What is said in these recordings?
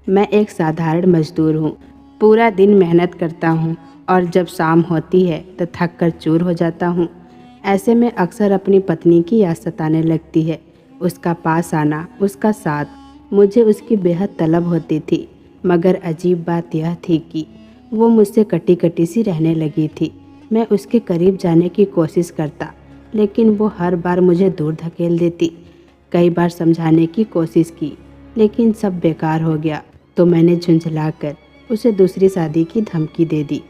मैं एक साधारण मजदूर हूँ। पूरा दिन मेहनत करता हूँ और जब शाम होती है तो थक कर चूर हो जाता हूँ। ऐसे में अक्सर अपनी पत्नी की याद सताने लगती है। उसका पास आना, उसका साथ, मुझे उसकी बेहद तलब होती थी। मगर अजीब बात यह थी कि वो मुझसे कटी कटी सी रहने लगी थी। मैं उसके करीब जाने की कोशिश करता, लेकिन वो हर बार मुझे दूर धकेल देती। कई बार समझाने की कोशिश की, लेकिन सब बेकार हो गया। तो मैंने झुंझलाकर उसे दूसरी शादी की धमकी दे दी।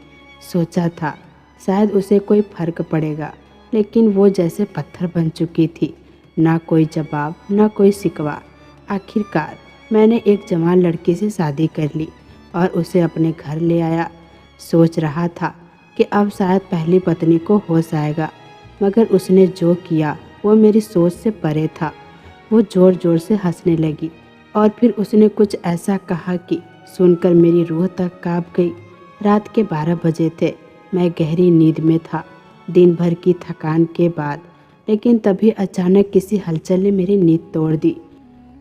सोचा था शायद उसे कोई फर्क पड़ेगा, लेकिन वो जैसे पत्थर बन चुकी थी। ना कोई जवाब, ना कोई शिकवा। आखिरकार मैंने एक जवान लड़की से शादी कर ली और उसे अपने घर ले आया। सोच रहा था कि अब शायद पहली पत्नी को होश आएगा, मगर उसने जो किया वो मेरी सोच से परे था। वो ज़ोर ज़ोर से हंसने लगी और फिर उसने कुछ ऐसा कहा कि सुनकर मेरी रूह तक कांप गई। रात के 12 बजे थे। मैं गहरी नींद में था, दिन भर की थकान के बाद। लेकिन तभी अचानक किसी हलचल ने मेरी नींद तोड़ दी।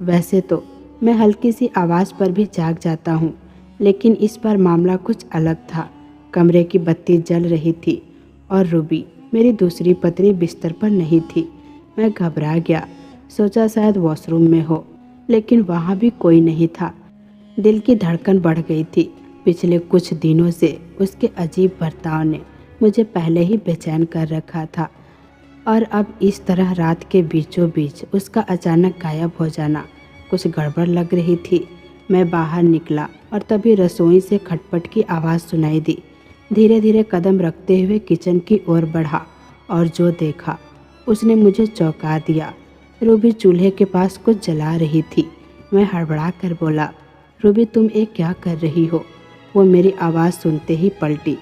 वैसे तो मैं हल्की सी आवाज़ पर भी जाग जाता हूँ, लेकिन इस बार मामला कुछ अलग था। कमरे की बत्ती जल रही थी और रूबी, मेरी दूसरी पत्नी, बिस्तर पर नहीं थी। मैं घबरा गया, सोचा शायद वॉशरूम में हो, लेकिन वहाँ भी कोई नहीं था। दिल की धड़कन बढ़ गई थी। पिछले कुछ दिनों से उसके अजीब बर्ताव ने मुझे पहले ही बेचैन कर रखा था, और अब इस तरह रात के बीचों बीच उसका अचानक गायब हो जाना कुछ गड़बड़ लग रही थी। मैं बाहर निकला और तभी रसोई से खटपट की आवाज़ सुनाई दी। धीरे धीरे कदम रखते हुए किचन की ओर बढ़ा और जो देखा उसने मुझे चौंका दिया। रूबी चूल्हे के पास कुछ जला रही थी। मैं हड़बड़ा कर बोला, रूबी तुम ये क्या कर रही हो? वो मेरी आवाज़ सुनते ही पलटी।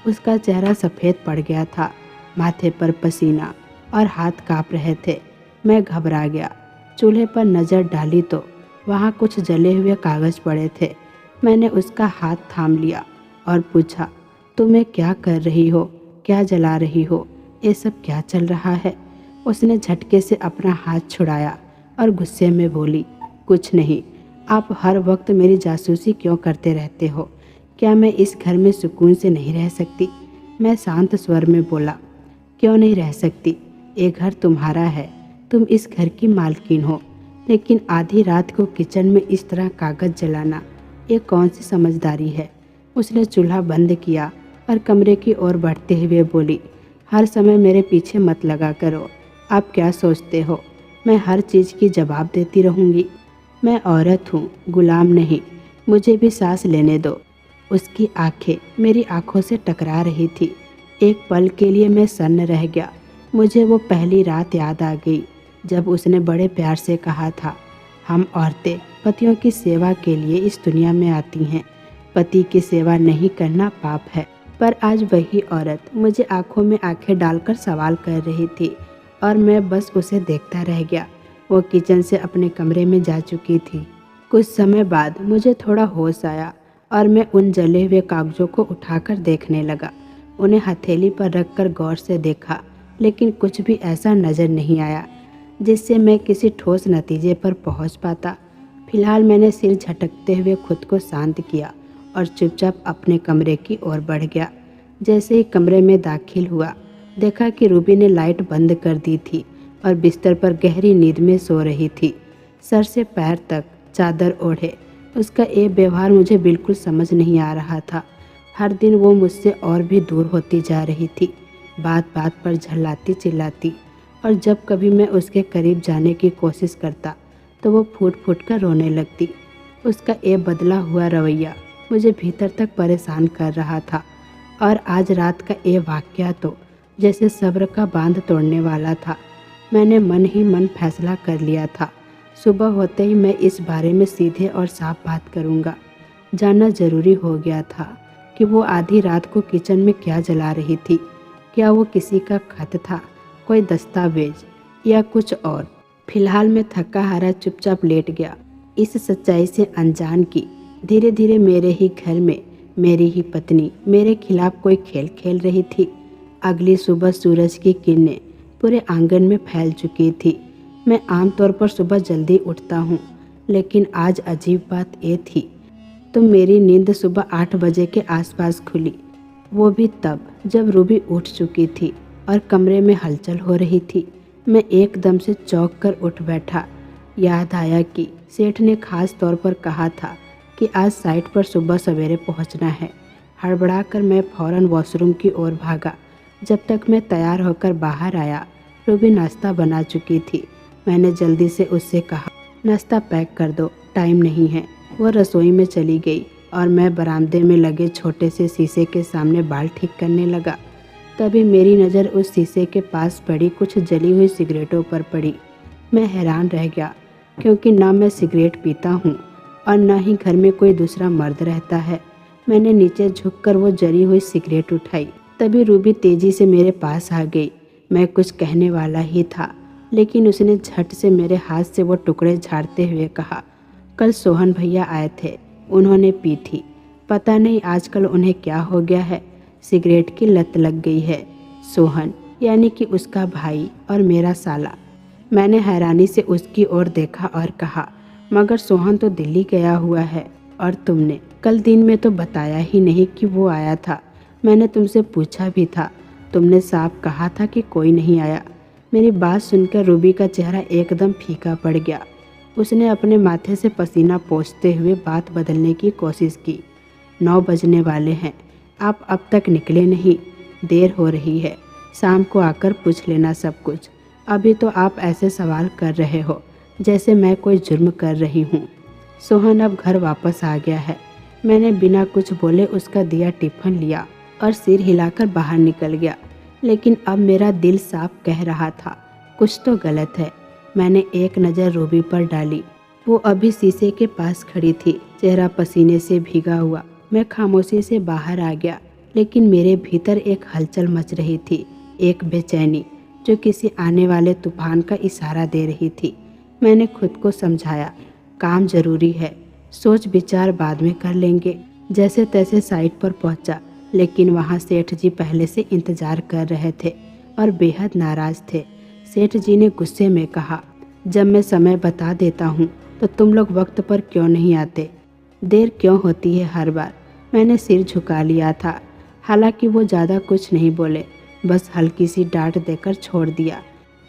उसका चेहरा सफ़ेद पड़ गया था, माथे पर पसीना और हाथ काँप रहे थे। मैं घबरा गया। चूल्हे पर नज़र डाली तो वहाँ कुछ जले हुए कागज़ पड़े थे। मैंने उसका हाथ थाम लिया और पूछा, तुम ये क्या कर रही हो? क्या जला रही हो? ये सब क्या चल रहा है? उसने झटके से अपना हाथ छुड़ाया और गुस्से में बोली, कुछ नहीं। आप हर वक्त मेरी जासूसी क्यों करते रहते हो? क्या मैं इस घर में सुकून से नहीं रह सकती? मैं शांत स्वर में बोला, क्यों नहीं रह सकती? ये घर तुम्हारा है, तुम इस घर की मालकिन हो। लेकिन आधी रात को किचन में इस तरह कागज़ जलाना, ये कौन सी समझदारी है? उसने चूल्हा बंद किया और कमरे की ओर बढ़ते हुए बोली, हर समय मेरे पीछे मत लगा करो। आप क्या सोचते हो मैं हर चीज़ की जवाब देती रहूँगी? मैं औरत हूँ, गुलाम नहीं। मुझे भी सांस लेने दो। उसकी आंखें मेरी आंखों से टकरा रही थी। एक पल के लिए मैं सन्न रह गया। मुझे वो पहली रात याद आ गई जब उसने बड़े प्यार से कहा था, हम औरतें पतियों की सेवा के लिए इस दुनिया में आती हैं। पति की सेवा नहीं करना पाप है। पर आज वही औरत मुझे आंखों में आंखें डालकर सवाल कर रही थी और मैं बस उसे देखता रह गया। वो किचन से अपने कमरे में जा चुकी थी। कुछ समय बाद मुझे थोड़ा होश आया और मैं उन जले हुए कागजों को उठाकर देखने लगा। उन्हें हथेली पर रखकर गौर से देखा, लेकिन कुछ भी ऐसा नज़र नहीं आया जिससे मैं किसी ठोस नतीजे पर पहुंच पाता। फिलहाल मैंने सिर झटकते हुए खुद को शांत किया और चुपचाप अपने कमरे की ओर बढ़ गया। जैसे ही कमरे में दाखिल हुआ, देखा कि रूबी ने लाइट बंद कर दी थी और बिस्तर पर गहरी नींद में सो रही थी, सर से पैर तक चादर ओढ़े। उसका ये व्यवहार मुझे बिल्कुल समझ नहीं आ रहा था। हर दिन वो मुझसे और भी दूर होती जा रही थी, बात बात पर झल्लाती चिल्लाती, और जब कभी मैं उसके करीब जाने की कोशिश करता तो वो फूट फूट कर रोने लगती। उसका ये बदला हुआ रवैया मुझे भीतर तक परेशान कर रहा था, और आज रात का ये वाक़या तो जैसे सब्र का बांध तोड़ने वाला था। मैंने मन ही मन फैसला कर लिया था, सुबह होते ही मैं इस बारे में सीधे और साफ बात करूँगा। जानना ज़रूरी हो गया था कि वो आधी रात को किचन में क्या जला रही थी। क्या वो किसी का खत था, कोई दस्तावेज, या कुछ और? फिलहाल मैं थका हारा चुपचाप लेट गया, इस सच्चाई से अनजान की धीरे धीरे मेरे ही घर में मेरी ही पत्नी मेरे खिलाफ कोई खेल खेल रही थी। अगली सुबह सूरज की किरणें पूरे आंगन में फैल चुकी थी। मैं आमतौर पर सुबह जल्दी उठता हूँ, लेकिन आज अजीब बात ये थी तो मेरी नींद सुबह 8 बजे के आसपास खुली, वो भी तब जब रूबी उठ चुकी थी और कमरे में हलचल हो रही थी। मैं एकदम से चौंक कर उठ बैठा। याद आया कि सेठ ने खास तौर पर कहा था कि आज साइट पर सुबह सवेरे पहुंचना है। हड़बड़ाकर मैं फौरन वॉशरूम की ओर भागा। जब तक मैं तैयार होकर बाहर आया, रूबी नाश्ता बना चुकी थी। मैंने जल्दी से उससे कहा, नाश्ता पैक कर दो, टाइम नहीं है। वो रसोई में चली गई और मैं बरामदे में लगे छोटे से शीशे के सामने बाल ठीक करने लगा। तभी मेरी नज़र उस शीशे के पास पड़ी कुछ जली हुई सिगरेटों पर पड़ी। मैं हैरान रह गया, क्योंकि ना मैं सिगरेट पीता हूँ और ना ही घर में कोई दूसरा मर्द रहता है। मैंने नीचे झुककर वो जली हुई सिगरेट उठाई। तभी रूबी तेजी से मेरे पास आ गई। मैं कुछ कहने वाला ही था, लेकिन उसने झट से मेरे हाथ से वो टुकड़े झाड़ते हुए कहा, कल सोहन भैया आए थे, उन्होंने पी थी। पता नहीं आजकल उन्हें क्या हो गया है, सिगरेट की लत लग गई है। सोहन यानी कि उसका भाई और मेरा साला। मैंने हैरानी से उसकी ओर देखा और कहा, मगर सोहन तो दिल्ली गया हुआ है और तुमने कल दिन में तो बताया ही नहीं कि वो आया था। मैंने तुमसे पूछा भी था, तुमने साफ कहा था कि कोई नहीं आया। मेरी बात सुनकर रूबी का चेहरा एकदम फीका पड़ गया। उसने अपने माथे से पसीना पोंछते हुए बात बदलने की कोशिश की। 9 बजने वाले हैं, आप अब तक निकले नहीं, देर हो रही है। शाम को आकर पूछ लेना सब कुछ। अभी तो आप ऐसे सवाल कर रहे हो जैसे मैं कोई जुर्म कर रही हूँ। सोहन अब घर वापस आ गया है। मैंने बिना कुछ बोले उसका दिया टिफ़िन लिया और सिर हिलाकर बाहर निकल गया। लेकिन अब मेरा दिल साफ कह रहा था, कुछ तो गलत है। मैंने एक नज़र रूबी पर डाली। वो अभी शीशे के पास खड़ी थी, चेहरा पसीने से भीगा हुआ। मैं खामोशी से बाहर आ गया, लेकिन मेरे भीतर एक हलचल मच रही थी, एक बेचैनी जो किसी आने वाले तूफान का इशारा दे रही थी। मैंने खुद को समझाया, काम जरूरी है, सोच विचार बाद में कर लेंगे। जैसे तैसे साइट पर पहुंचा, लेकिन वहां सेठ जी पहले से इंतजार कर रहे थे और बेहद नाराज थे। सेठ जी ने गुस्से में कहा, जब मैं समय बता देता हूँ तो तुम लोग वक्त पर क्यों नहीं आते? देर क्यों होती है हर बार? मैंने सिर झुका लिया था। हालांकि वो ज़्यादा कुछ नहीं बोले, बस हल्की सी डांट देकर छोड़ दिया।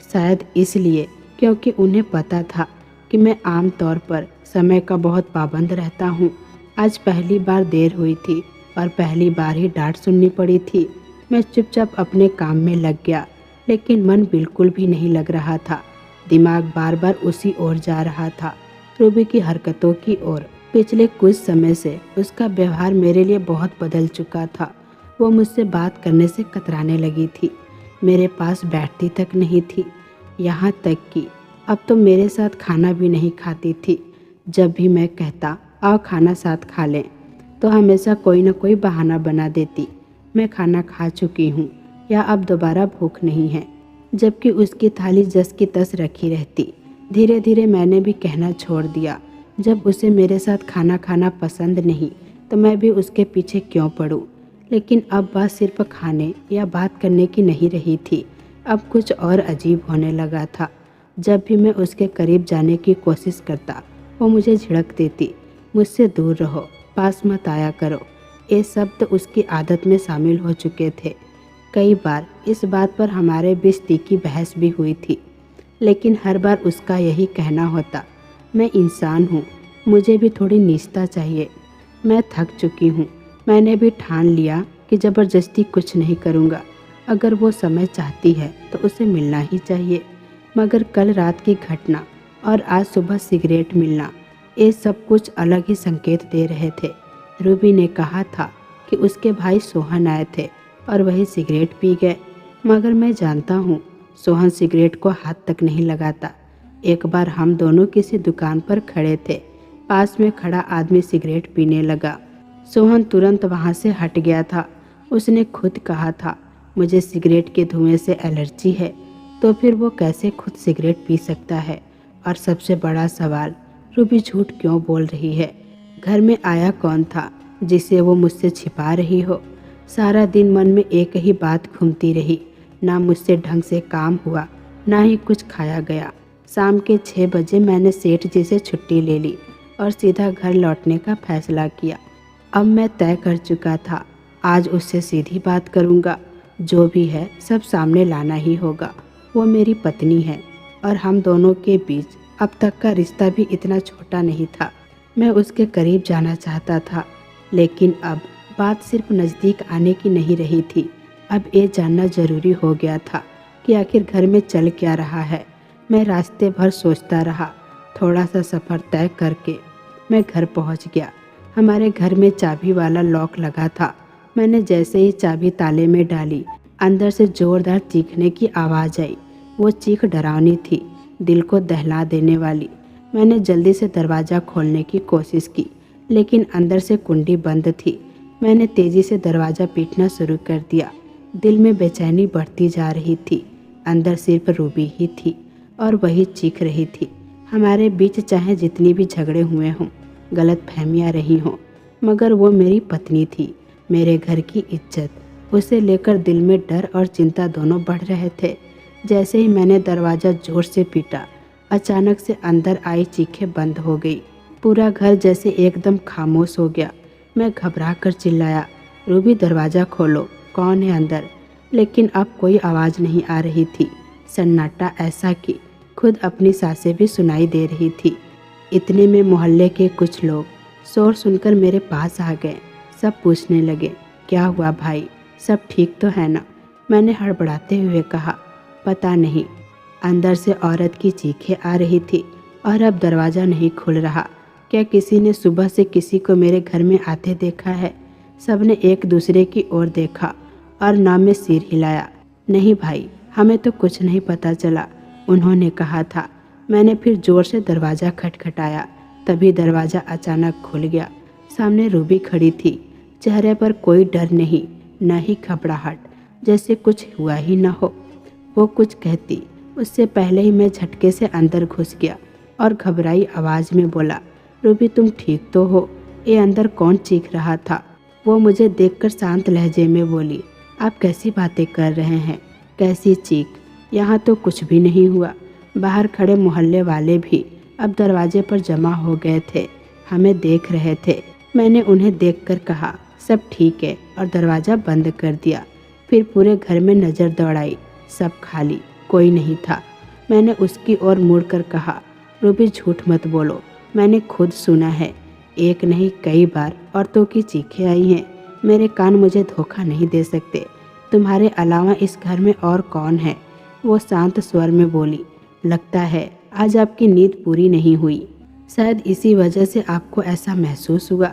शायद इसलिए क्योंकि उन्हें पता था कि मैं आम तौर पर समय का बहुत पाबंद रहता हूँ। आज पहली बार देर हुई थी और पहली बार ही डांट सुननी पड़ी थी। मैं चुपचाप अपने काम में लग गया, लेकिन मन बिल्कुल भी नहीं लग रहा था। दिमाग बार बार उसी ओर जा रहा था, रूबी की हरकतों की ओर। पिछले कुछ समय से उसका व्यवहार मेरे लिए बहुत बदल चुका था। वो मुझसे बात करने से कतराने लगी थी, मेरे पास बैठती तक नहीं थी। यहाँ तक कि अब तो मेरे साथ खाना भी नहीं खाती थी। जब भी मैं कहता आओ खाना साथ खा लें, तो हमेशा कोई न कोई बहाना बना देती। मैं खाना खा चुकी हूँ या अब दोबारा भूख नहीं है, जबकि उसकी थाली जस की तस रखी रहती। धीरे धीरे मैंने भी कहना छोड़ दिया। जब उसे मेरे साथ खाना खाना पसंद नहीं तो मैं भी उसके पीछे क्यों पड़ूं? लेकिन अब बात सिर्फ खाने या बात करने की नहीं रही थी, अब कुछ और अजीब होने लगा था। जब भी मैं उसके करीब जाने की कोशिश करता, वो मुझे झिड़क देती, मुझसे दूर रहो, पास मत आया करो। ये शब्द उसकी आदत में शामिल हो चुके थे। कई बार इस बात पर हमारे बीच तीखी बहस भी हुई थी, लेकिन हर बार उसका यही कहना होता, मैं इंसान हूँ, मुझे भी थोड़ी निजता चाहिए। मैं थक चुकी हूँ। मैंने भी ठान लिया कि ज़बरदस्ती कुछ नहीं करूँगा। अगर वो समय चाहती है तो उसे मिलना ही चाहिए। मगर कल रात की घटना और आज सुबह सिगरेट मिलना, ये सब कुछ अलग ही संकेत दे रहे थे। रूबी ने कहा था कि उसके भाई सोहन आए थे और वही सिगरेट पी गए, मगर मैं जानता हूँ सोहन सिगरेट को हाथ तक नहीं लगाता। एक बार हम दोनों किसी दुकान पर खड़े थे, पास में खड़ा आदमी सिगरेट पीने लगा। सोहन तुरंत वहाँ से हट गया था। उसने खुद कहा था, मुझे सिगरेट के धुएं से एलर्जी है, तो फिर वो कैसे खुद सिगरेट पी सकता है? और सबसे बड़ा सवाल, रूबी झूठ क्यों बोल रही है? घर में आया कौन था जिसे वो मुझसे छिपा रही हो? सारा दिन मन में एक ही बात घूमती रही, ना मुझसे ढंग से काम हुआ, ना ही कुछ खाया गया। शाम के 6 बजे मैंने सेठ जी से छुट्टी ले ली। और सीधा घर लौटने का फैसला किया। अब मैं तय कर चुका था, आज उससे सीधी बात करूँगा। जो भी है सब सामने लाना ही होगा। वो मेरी पत्नी है और हम दोनों के बीच अब तक का रिश्ता भी इतना छोटा नहीं था। मैं उसके करीब जाना चाहता था, लेकिन अब बात सिर्फ नज़दीक आने की नहीं रही थी। अब ये जानना ज़रूरी हो गया था कि आखिर घर में चल क्या रहा है। मैं रास्ते भर सोचता रहा। थोड़ा सा सफ़र तय करके मैं घर पहुंच गया। हमारे घर में चाबी वाला लॉक लगा था। मैंने जैसे ही चाबी ताले में डाली, अंदर से ज़ोरदार चीखने की आवाज़ आई। वो चीख डरावनी थी, दिल को दहला देने वाली। मैंने जल्दी से दरवाज़ा खोलने की कोशिश की, लेकिन अंदर से कुंडी बंद थी। मैंने तेज़ी से दरवाज़ा पीटना शुरू कर दिया। दिल में बेचैनी बढ़ती जा रही थी। अंदर सिर्फ रूबी ही थी और वही चीख रही थी। हमारे बीच चाहे जितनी भी झगड़े हुए हों, गलत फहमियाँ रही हों, मगर वो मेरी पत्नी थी, मेरे घर की इज्जत। उसे लेकर दिल में डर और चिंता दोनों बढ़ रहे थे। जैसे ही मैंने दरवाज़ा जोर से पीटा, अचानक से अंदर आई चीखें बंद हो गई। पूरा घर जैसे एकदम खामोश हो गया। मैं घबरा कर चिल्लाया, रूबी दरवाज़ा खोलो, कौन है अंदर? लेकिन अब कोई आवाज़ नहीं आ रही थी। सन्नाटा ऐसा कि खुद अपनी सांसें भी सुनाई दे रही थी। इतने में मोहल्ले के कुछ लोग शोर सुनकर मेरे पास आ गए। सब पूछने लगे, क्या हुआ भाई, सब ठीक तो है ना? मैंने हड़बड़ाते हुए कहा, पता नहीं। अंदर से औरत की चीखें आ रही थी और अब दरवाज़ा नहीं खुल रहा। क्या किसी ने सुबह से किसी को मेरे घर में आते देखा है? सबने एक दूसरे की ओर देखा और नाम में सिर हिलाया। नहीं भाई, हमें तो कुछ नहीं पता चला, उन्होंने कहा था। मैंने फिर जोर से दरवाज़ा खटखटाया। तभी दरवाज़ा अचानक खुल गया। सामने रूबी खड़ी थी। चेहरे पर कोई डर नहीं, न ही घबराहट, जैसे कुछ हुआ ही न हो। वो कुछ कहती, उससे पहले ही मैं झटके से अंदर घुस गया और घबराई आवाज़ में बोला, रूबी तुम ठीक तो हो? ये अंदर कौन चीख रहा था? वो मुझे देखकर शांत लहजे में बोली, आप कैसी बातें कर रहे हैं? कैसी चीख? यहाँ तो कुछ भी नहीं हुआ। बाहर खड़े मोहल्ले वाले भी अब दरवाजे पर जमा हो गए थे, हमें देख रहे थे। मैंने उन्हें देखकर कहा, सब ठीक है, और दरवाज़ा बंद कर दिया। फिर पूरे घर में नज़र दौड़ाई, सब खाली, कोई नहीं था। मैंने उसकी ओर मुड़कर कहा, रूबी झूठ मत बोलो, मैंने खुद सुना है, एक नहीं कई बार औरतों की चीखें आई हैं। मेरे कान मुझे धोखा नहीं दे सकते। तुम्हारे अलावा इस घर में और कौन है? वो शांत स्वर में बोली, लगता है आज आपकी नींद पूरी नहीं हुई, शायद इसी वजह से आपको ऐसा महसूस हुआ।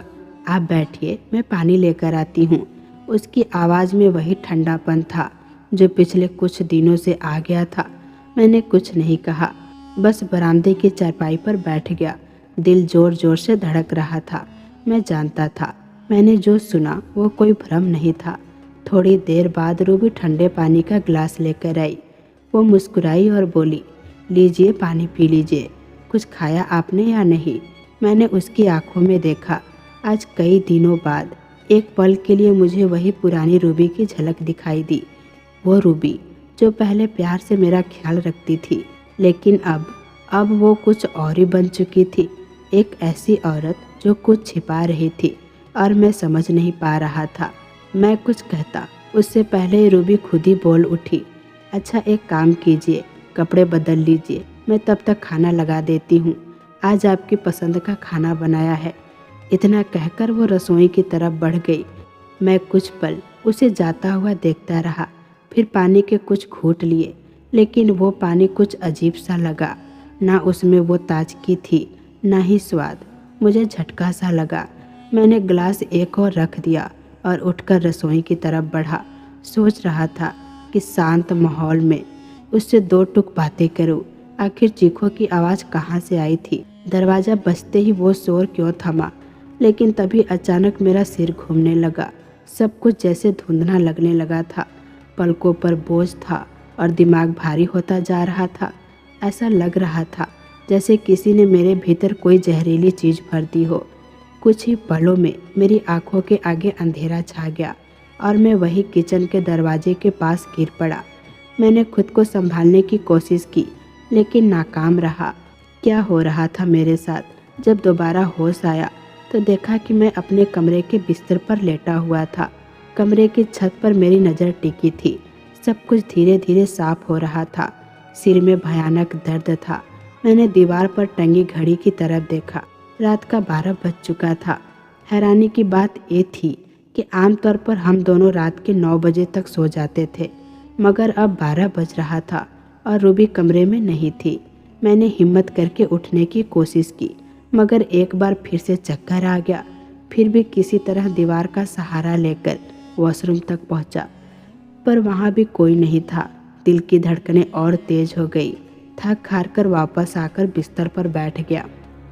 आप बैठिए, मैं पानी लेकर आती हूँ। उसकी आवाज़ में वही ठंडापन था जो पिछले कुछ दिनों से आ गया था। मैंने कुछ नहीं कहा, बस बरामदे की चारपाई पर बैठ गया। दिल जोर जोर से धड़क रहा था। मैं जानता था मैंने जो सुना वो कोई भ्रम नहीं था। थोड़ी देर बाद रूबी ठंडे पानी का गिलास लेकर आई। वो मुस्कुराई और बोली, लीजिए पानी पी लीजिए। कुछ खाया आपने या नहीं? मैंने उसकी आंखों में देखा। आज कई दिनों बाद एक पल के लिए मुझे वही पुरानी रूबी की झलक दिखाई दी। वो रूबी जो पहले प्यार से मेरा ख्याल रखती थी, लेकिन अब वो कुछ और ही बन चुकी थी। एक ऐसी औरत जो कुछ छिपा रही थी और मैं समझ नहीं पा रहा था। मैं कुछ कहता उससे पहले ही रूबी खुद ही बोल उठी, अच्छा एक काम कीजिए, कपड़े बदल लीजिए, मैं तब तक खाना लगा देती हूँ। आज आपकी पसंद का खाना बनाया है। इतना कहकर वो रसोई की तरफ बढ़ गई। मैं कुछ पल उसे जाता हुआ देखता रहा, फिर पानी के कुछ घूंट लिए, लेकिन वो पानी कुछ अजीब सा लगा। ना उसमें वो ताजगी थी, ना ही स्वाद। मुझे झटका सा लगा। मैंने गिलास एक और रख दिया और उठकर रसोई की तरफ बढ़ा। सोच रहा था कि शांत माहौल में उससे दो टुक बातें करूं। आखिर चीखों की आवाज़ कहाँ से आई थी? दरवाज़ा बजते ही वो शोर क्यों थमा? लेकिन तभी अचानक मेरा सिर घूमने लगा। सब कुछ जैसे धुंधला लगने लगा था। पलकों पर बोझ था और दिमाग भारी होता जा रहा था। ऐसा लग रहा था जैसे किसी ने मेरे भीतर कोई जहरीली चीज़ भर दी हो। कुछ ही पलों में मेरी आंखों के आगे अंधेरा छा गया और मैं वही किचन के दरवाजे के पास गिर पड़ा। मैंने खुद को संभालने की कोशिश की, लेकिन नाकाम रहा। क्या हो रहा था मेरे साथ? जब दोबारा होश आया तो देखा कि मैं अपने कमरे के बिस्तर पर लेटा हुआ था। कमरे की छत पर मेरी नज़र टिकी थी। सब कुछ धीरे धीरे साफ हो रहा था। सिर में भयानक दर्द था। मैंने दीवार पर टंगी घड़ी की तरफ देखा। रात का 12 बज चुका था। हैरानी की बात ये थी कि आमतौर पर हम दोनों रात के 9 बजे तक सो जाते थे, मगर अब 12 बज रहा था और रूबी कमरे में नहीं थी। मैंने हिम्मत करके उठने की कोशिश की, मगर एक बार फिर से चक्कर आ गया। फिर भी किसी तरह दीवार का सहारा लेकर वॉशरूम तक पहुंचा, पर वहां भी कोई नहीं था। दिल की धड़कनें और तेज हो गई। थक हार कर वापस आकर बिस्तर पर बैठ गया,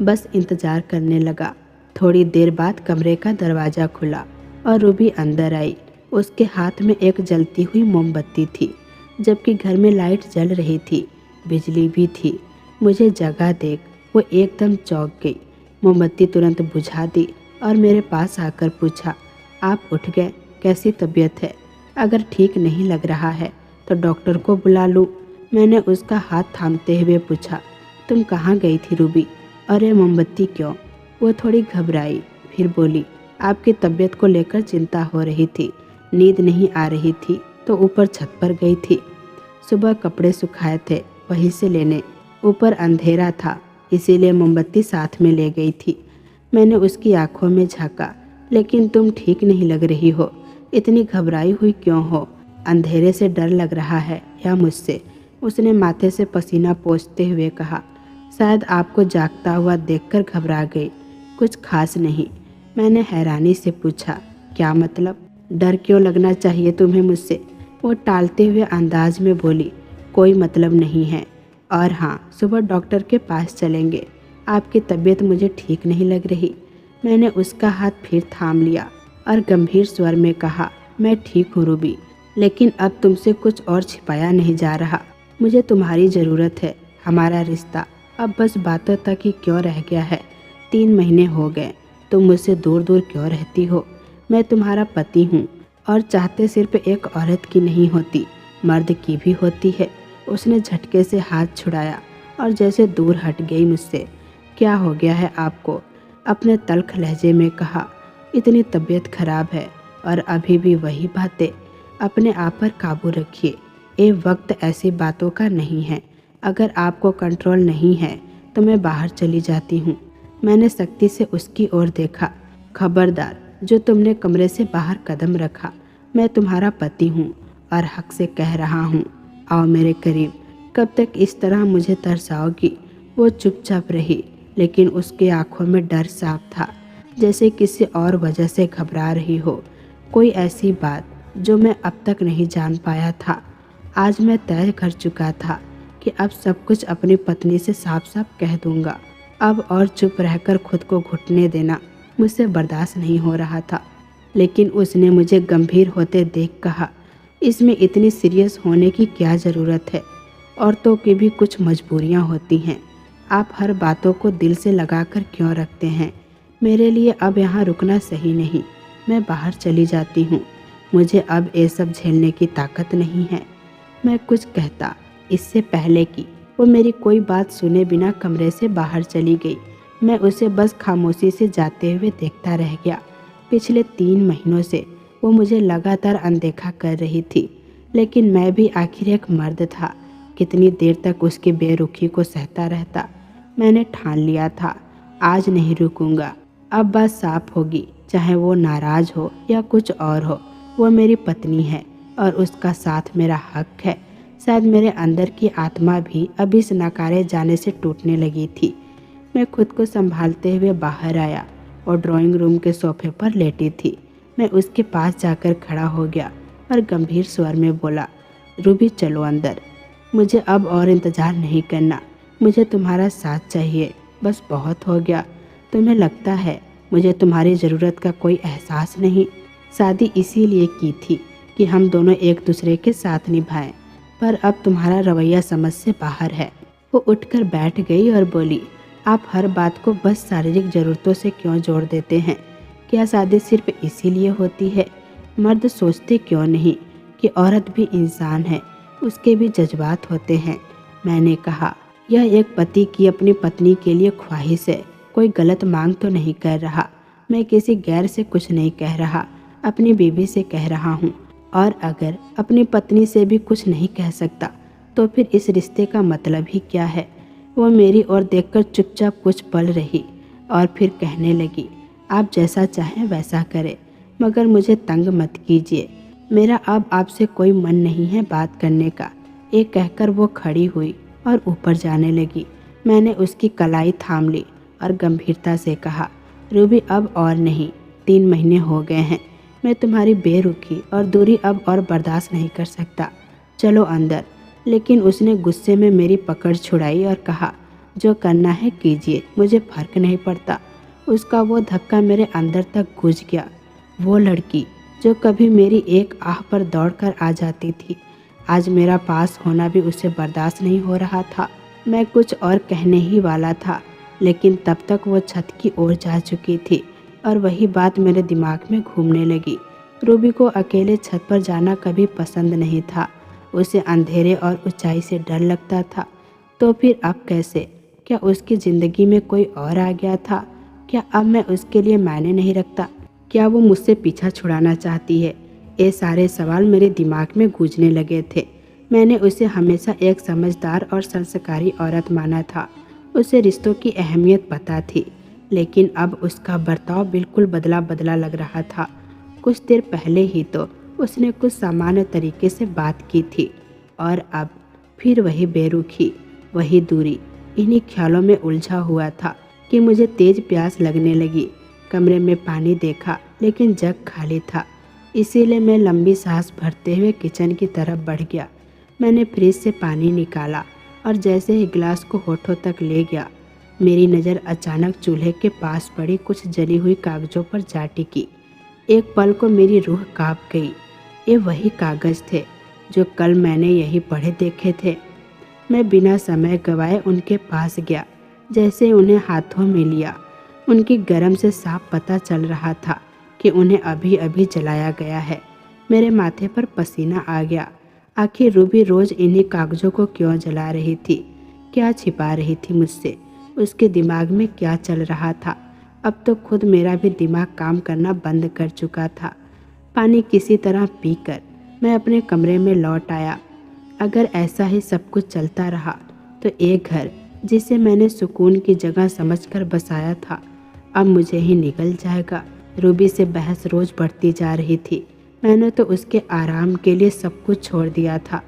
बस इंतजार करने लगा। थोड़ी देर बाद कमरे का दरवाज़ा खुला और रूबी अंदर आई। उसके हाथ में एक जलती हुई मोमबत्ती थी, जबकि घर में लाइट जल रही थी, बिजली भी थी। मुझे जगह देख वो एकदम चौंक गई। मोमबत्ती तुरंत बुझा दी और मेरे पास आकर पूछा, आप उठ गए? कैसी तबीयत है? अगर ठीक नहीं लग रहा है तो डॉक्टर को बुला लूँ? मैंने उसका हाथ थामते हुए पूछा। तुम कहाँ गई थी रूबी? अरे मोमबत्ती क्यों? वो थोड़ी घबराई, फिर बोली, आपकी तबीयत को लेकर चिंता हो रही थी। नींद नहीं आ रही थी तो ऊपर छत पर गई थी। सुबह कपड़े सुखाए थे, वहीं से लेने। ऊपर अंधेरा था, इसीलिए मोमबत्ती साथ में ले गई थी। मैंने उसकी आंखों में झांका, लेकिन तुम ठीक नहीं लग रही हो। इतनी घबराई हुई क्यों हो? अंधेरे से डर लग रहा है या मुझसे? उसने माथे से पसीना पोंछते हुए कहा। शायद आपको जागता हुआ देखकर घबरा गई। कुछ खास नहीं। मैंने हैरानी से पूछा, क्या मतलब? डर क्यों लगना चाहिए तुम्हें मुझसे? वो टालते हुए अंदाज में बोली, कोई मतलब नहीं है। और हाँ, सुबह डॉक्टर के पास चलेंगे। आपकी तबीयत मुझे ठीक नहीं लग रही। मैंने उसका हाथ फिर थाम लिया और गंभीर स्वर में कहा, मैं ठीक हूँ रूबी, लेकिन अब तुमसे कुछ और छिपाया नहीं जा रहा। मुझे तुम्हारी ज़रूरत है। हमारा रिश्ता अब बस बातों तक ही क्यों रह गया है? 3 महीने हो गए, तुम मुझसे दूर दूर क्यों रहती हो? मैं तुम्हारा पति हूँ और चाहते सिर्फ एक औरत की नहीं होती, मर्द की भी होती है। उसने झटके से हाथ छुड़ाया और जैसे दूर हट गई मुझसे। क्या हो गया है आपको? अपने तल्ख लहजे में कहा। इतनी तबीयत खराब है और अभी भी वही बातें। अपने आप पर काबू रखिए। ये वक्त ऐसी बातों का नहीं है। अगर आपको कंट्रोल नहीं है तो मैं बाहर चली जाती हूँ। मैंने सख्ती से उसकी ओर देखा। खबरदार, जो तुमने कमरे से बाहर कदम रखा। मैं तुम्हारा पति हूँ और हक से कह रहा हूँ, आओ मेरे करीब। कब तक इस तरह मुझे तरसाओगी? वो चुपचाप रही, लेकिन उसकी आंखों में डर साफ था, जैसे किसी और वजह से घबरा रही हो। कोई ऐसी बात जो मैं अब तक नहीं जान पाया था। आज मैं तय कर चुका था कि अब सब कुछ अपनी पत्नी से साफ साफ कह दूंगा। अब और चुप रहकर खुद को घुटने देना मुझसे बर्दाश्त नहीं हो रहा था। लेकिन उसने मुझे गंभीर होते देख कहा, इसमें इतनी सीरियस होने की क्या ज़रूरत है? औरतों की भी कुछ मजबूरियां होती हैं। आप हर बातों को दिल से लगाकर क्यों रखते हैं? मेरे लिए अब यहाँ रुकना सही नहीं। मैं बाहर चली जाती हूँ। मुझे अब ये सब झेलने की ताकत नहीं है। मैं कुछ कहता इससे पहले कि वो मेरी कोई बात सुने बिना कमरे से बाहर चली गई। मैं उसे बस खामोशी से जाते हुए देखता रह गया। पिछले 3 महीनों से वो मुझे लगातार अनदेखा कर रही थी, लेकिन मैं भी आखिर एक मर्द था। कितनी देर तक उसकी बेरुखी को सहता रहता? मैंने ठान लिया था, आज नहीं रुकूंगा। अब बात साफ होगी, चाहे वो नाराज हो या कुछ और हो। वो मेरी पत्नी है और उसका साथ मेरा हक है। शायद मेरे अंदर की आत्मा भी अब इस नकारे जाने से टूटने लगी थी। मैं खुद को संभालते हुए बाहर आया और ड्राइंग रूम के सोफे पर लेटी थी। मैं उसके पास जाकर खड़ा हो गया और गंभीर स्वर में बोला, रूबी चलो अंदर। मुझे अब और इंतज़ार नहीं करना। मुझे तुम्हारा साथ चाहिए, बस बहुत हो गया। तुम्हें लगता है मुझे तुम्हारी ज़रूरत का कोई एहसास नहीं? शादी इसीलिए की थी कि हम दोनों एक दूसरे के साथ निभाएं, पर अब तुम्हारा रवैया समझ से बाहर है। वो उठकर बैठ गई और बोली, आप हर बात को बस शारीरिक ज़रूरतों से क्यों जोड़ देते हैं? क्या शादी सिर्फ इसीलिए होती है? मर्द सोचते क्यों नहीं कि औरत भी इंसान है, उसके भी जज्बात होते हैं? मैंने कहा, यह एक पति की अपनी पत्नी के लिए ख्वाहिश है, कोई गलत मांग तो नहीं कर रहा। मैं किसी गैर से कुछ नहीं कह रहा, अपनी बीवी से कह रहा हूँ। और अगर अपनी पत्नी से भी कुछ नहीं कह सकता तो फिर इस रिश्ते का मतलब ही क्या है। वो मेरी ओर देखकर चुपचाप कुछ पल रही और फिर कहने लगी, आप जैसा चाहें वैसा करें, मगर मुझे तंग मत कीजिए। मेरा अब आपसे कोई मन नहीं है बात करने का। ये कहकर वो खड़ी हुई और ऊपर जाने लगी। मैंने उसकी कलाई थाम ली और गंभीरता से कहा, रूबी अब और नहीं, 3 महीने हो गए हैं। मैं तुम्हारी बेरुखी और दूरी अब और बर्दाश्त नहीं कर सकता। चलो अंदर। लेकिन उसने गुस्से में मेरी पकड़ छुड़ाई और कहा, जो करना है कीजिए, मुझे फर्क नहीं पड़ता। उसका वो धक्का मेरे अंदर तक घुस गया। वो लड़की जो कभी मेरी एक आह पर दौड़कर आ जाती थी, आज मेरा पास होना भी उसे बर्दाश्त नहीं हो रहा था। मैं कुछ और कहने ही वाला था, लेकिन तब तक वो छत की ओर जा चुकी थी और वही बात मेरे दिमाग में घूमने लगी। रूबी को अकेले छत पर जाना कभी पसंद नहीं था। उसे अंधेरे और ऊंचाई से डर लगता था। तो फिर अब कैसे? क्या उसकी ज़िंदगी में कोई और आ गया था? क्या अब मैं उसके लिए मायने नहीं रखता? क्या वो मुझसे पीछा छुड़ाना चाहती है? ये सारे सवाल मेरे दिमाग में गूंजने लगे थे। मैंने उसे हमेशा एक समझदार और संस्कारी औरत माना था। उसे रिश्तों की अहमियत पता थी, लेकिन अब उसका बर्ताव बिल्कुल बदला बदला लग रहा था। कुछ देर पहले ही तो उसने कुछ सामान्य तरीके से बात की थी और अब फिर वही बेरुखी, वही दूरी। इन्हीं ख्यालों में उलझा हुआ था कि मुझे तेज प्यास लगने लगी। कमरे में पानी देखा, लेकिन जग खाली था। इसीलिए मैं लंबी सांस भरते हुए किचन की तरफ बढ़ गया। मैंने फ्रिज से पानी निकाला और जैसे ही गिलास को होठों तक ले गया, मेरी नज़र अचानक चूल्हे के पास पड़ी कुछ जली हुई कागज़ों पर जा टिकी। एक पल को मेरी रूह कांप गई। ये वही कागज़ थे जो कल मैंने यही पढ़े देखे थे। मैं बिना समय गंवाए उनके पास गया। जैसे उन्हें हाथों में लिया, उनकी गर्म से साफ पता चल रहा था कि उन्हें अभी अभी जलाया गया है। मेरे माथे पर पसीना आ गया। आखिर रूबी रोज़ इन्हीं कागज़ों को क्यों जला रही थी? क्या छिपा रही थी मुझसे? उसके दिमाग में क्या चल रहा था? अब तो खुद मेरा भी दिमाग काम करना बंद कर चुका था। पानी किसी तरह पीकर मैं अपने कमरे में लौट आया। अगर ऐसा ही सब कुछ चलता रहा तो एक घर जिसे मैंने सुकून की जगह समझकर बसाया था, अब मुझे ही निगल जाएगा। रूबी से बहस रोज़ बढ़ती जा रही थी। मैंने तो उसके आराम के लिए सब कुछ छोड़ दिया था,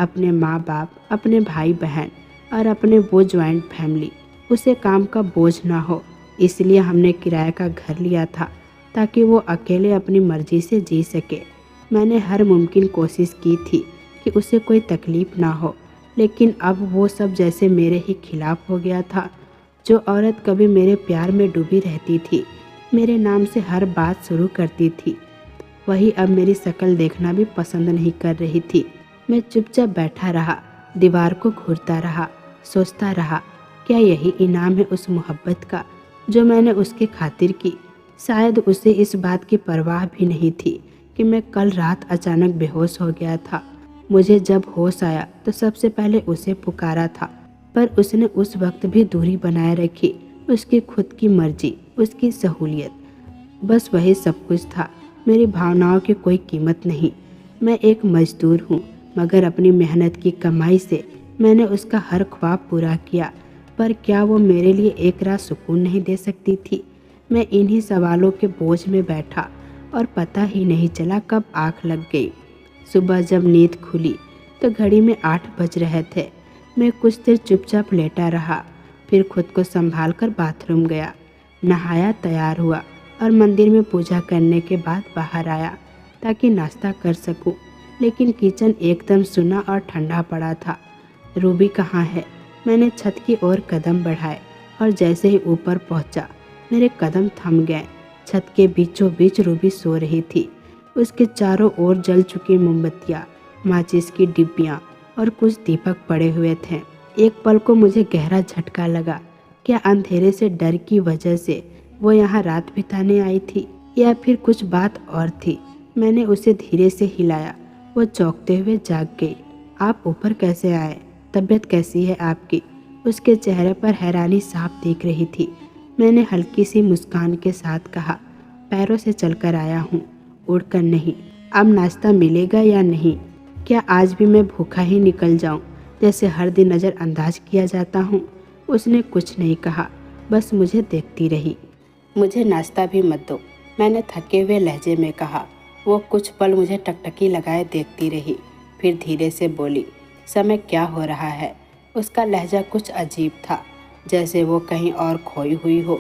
अपने माँ बाप, अपने भाई बहन और अपने वो ज्वाइंट फैमिली। उसे काम का बोझ ना हो, इसलिए हमने किराए का घर लिया था ताकि वो अकेले अपनी मर्जी से जी सके। मैंने हर मुमकिन कोशिश की थी कि उसे कोई तकलीफ़ ना हो, लेकिन अब वो सब जैसे मेरे ही खिलाफ हो गया था। जो औरत कभी मेरे प्यार में डूबी रहती थी, मेरे नाम से हर बात शुरू करती थी, वही अब मेरी शक्ल देखना भी पसंद नहीं कर रही थी। मैं चुपचाप बैठा रहा, दीवार को घूरता रहा, सोचता रहा, क्या यही इनाम है उस मोहब्बत का जो मैंने उसके खातिर की? शायद उसे इस बात की परवाह भी नहीं थी कि मैं कल रात अचानक बेहोश हो गया था। मुझे जब होश आया तो सबसे पहले उसे पुकारा था, पर उसने उस वक्त भी दूरी बनाए रखी। उसकी खुद की मर्जी, उसकी सहूलियत, बस वही सब कुछ था। मेरी भावनाओं की कोई कीमत नहीं। मैं एक मजदूर हूँ, मगर अपनी मेहनत की कमाई से मैंने उसका हर ख्वाब पूरा किया। पर क्या वो मेरे लिए एक रात सुकून नहीं दे सकती थी? मैं इन्हीं सवालों के बोझ में बैठा और पता ही नहीं चला कब आँख लग गई। सुबह जब नींद खुली तो घड़ी में 8 बज रहे थे। मैं कुछ देर चुपचाप लेटा रहा, फिर खुद को संभाल कर बाथरूम गया, नहाया, तैयार हुआ और मंदिर में पूजा करने के बाद बाहर आया ताकि नाश्ता कर सकूं। लेकिन किचन एकदम सुना और ठंडा पड़ा था। रूबी कहाँ है? मैंने छत की ओर कदम बढ़ाए और जैसे ही ऊपर पहुंचा, मेरे कदम थम गए। छत के बीचों बीच रूबी सो रही थी। उसके चारों ओर जल चुकी मोमबत्तियाँ, माचिस की डिब्बियाँ और कुछ दीपक पड़े हुए थे। एक पल को मुझे गहरा झटका लगा। क्या अंधेरे से डर की वजह से वो यहाँ रात बिताने आई थी, या फिर कुछ बात और थी? मैंने उसे धीरे से हिलाया। वो चौंकते हुए जाग गई। आप ऊपर कैसे आए? तबीयत कैसी है आपकी? उसके चेहरे पर हैरानी साफ दिख रही थी। मैंने हल्की सी मुस्कान के साथ कहा, पैरों से चलकर आया हूँ, उड़कर नहीं। अब नाश्ता मिलेगा या नहीं? क्या आज भी मैं भूखा ही निकल जाऊँ, जैसे हर दिन नज़रअंदाज किया जाता हूँ? उसने कुछ नहीं कहा, बस मुझे देखती रही। मुझे नाश्ता भी मत दो, मैंने थके हुए लहजे में कहा। वो कुछ पल मुझे टकटकी लगाए देखती रही, फिर धीरे से बोली, समय क्या हो रहा है? उसका लहजा कुछ अजीब था, जैसे वो कहीं और खोई हुई हो,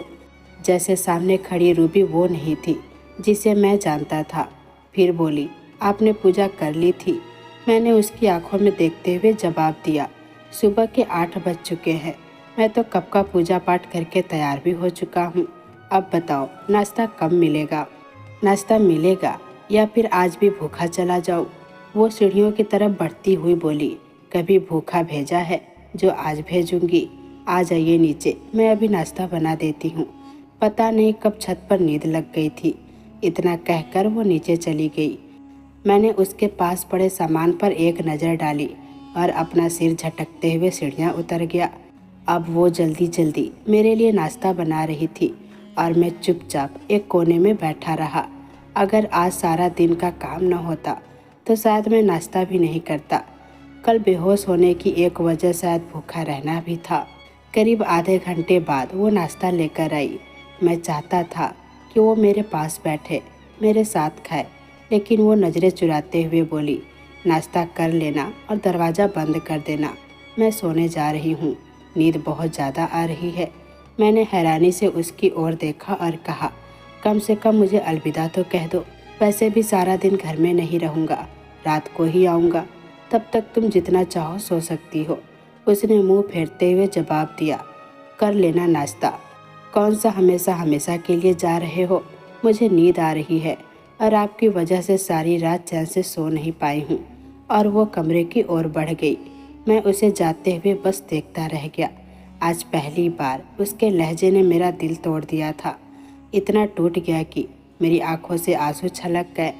जैसे सामने खड़ी रूबी वो नहीं थी जिसे मैं जानता था। फिर बोली, आपने पूजा कर ली थी? मैंने उसकी आंखों में देखते हुए जवाब दिया, सुबह के 8 बज चुके हैं, मैं तो कब का पूजा पाठ करके तैयार भी हो चुका हूँ। अब बताओ, नाश्ता कब मिलेगा? नाश्ता मिलेगा या फिर आज भी भूखा चला जाऊँ? वो सीढ़ियों की तरफ बढ़ती हुई बोली, कभी भूखा भेजा है जो आज भेजूंगी। आ जाइए नीचे, मैं अभी नाश्ता बना देती हूँ। पता नहीं कब छत पर नींद लग गई थी। इतना कहकर वो नीचे चली गई। मैंने उसके पास पड़े सामान पर एक नज़र डाली और अपना सिर झटकते हुए सीढ़ियाँ उतर गया। अब वो जल्दी जल्दी मेरे लिए नाश्ता बना रही थी और मैं चुपचाप एक कोने में बैठा रहा। अगर आज सारा दिन का काम न होता तो शायद मैं नाश्ता भी नहीं करता। कल बेहोश होने की एक वजह शायद भूखा रहना भी था। करीब आधे घंटे बाद वो नाश्ता लेकर आई। मैं चाहता था कि वो मेरे पास बैठे, मेरे साथ खाए, लेकिन वो नज़रें चुराते हुए बोली, नाश्ता कर लेना और दरवाज़ा बंद कर देना, मैं सोने जा रही हूँ, नींद बहुत ज़्यादा आ रही है। मैंने हैरानी से उसकी ओर देखा और कहा, कम से कम मुझे अलविदा तो कह दो। वैसे भी सारा दिन घर में नहीं रहूँगा, रात को ही आऊँगा, तब तक तुम जितना चाहो सो सकती हो। उसने मुंह फेरते हुए जवाब दिया, कर लेना नाश्ता। कौन सा हमेशा हमेशा के लिए जा रहे हो? मुझे नींद आ रही है और आपकी वजह से सारी रात चैन से सो नहीं पाई हूँ। और वो कमरे की ओर बढ़ गई। मैं उसे जाते हुए बस देखता रह गया। आज पहली बार उसके लहजे ने मेरा दिल तोड़ दिया था। इतना टूट गया कि मेरी आंखों से आंसू छलक गए।